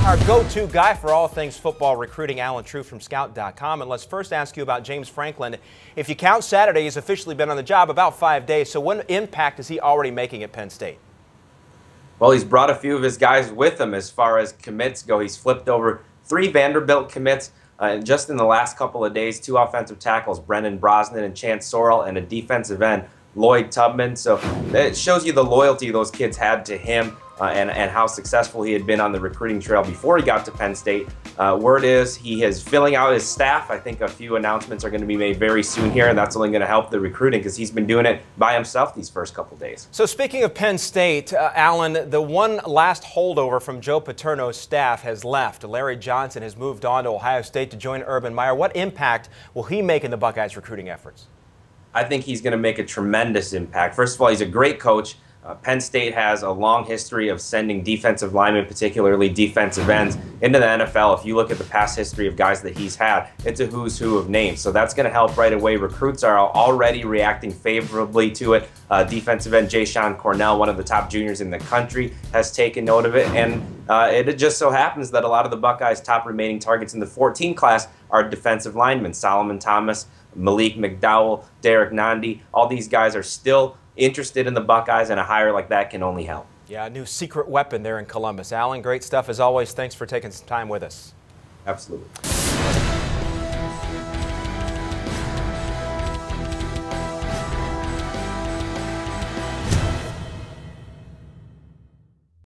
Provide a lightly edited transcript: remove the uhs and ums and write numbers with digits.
our go-to guy for all things football recruiting, Allen Trieu from Scout.com. And let's first ask you about James Franklin. If you count Saturday, he's officially been on the job about 5 days. So what impact is he already making at Penn State? Well, he's brought a few of his guys with him as far as commits go. He's flipped over 3 Vanderbilt commits just in the last couple of days. 2 offensive tackles, Brennan Brosnan and Chance Sorrell, and a defensive end, Lloyd Tubman. So it shows you the loyalty those kids had to him and how successful he had been on the recruiting trail before he got to Penn State. Word is he is filling out his staff. I think a few announcements are going to be made very soon here, and that's only going to help the recruiting because he's been doing it by himself these first couple days. So speaking of Penn State, Allen, the one last holdover from Joe Paterno's staff has left. Larry Johnson has moved on to Ohio State to join Urban Meyer. What impact will he make in the Buckeyes' recruiting efforts? I think he's going to make a tremendous impact. First of all, he's a great coach. Penn State has a long history of sending defensive linemen, particularly defensive ends, into the NFL. If you look at the past history of guys that he's had, it's a who's who of names. So that's going to help right away. Recruits are already reacting favorably to it. Defensive end Jayshon Cornell, one of the top juniors in the country, has taken note of it. And it just so happens that a lot of the Buckeyes' top remaining targets in the 14 class are defensive linemen. Solomon Thomas, Malik McDowell, Derek Nandi. All these guys are still interested in the Buckeyes, and a hire like that can only help. Yeah, a new secret weapon there in Columbus. Allen, great stuff as always. Thanks for taking some time with us. Absolutely.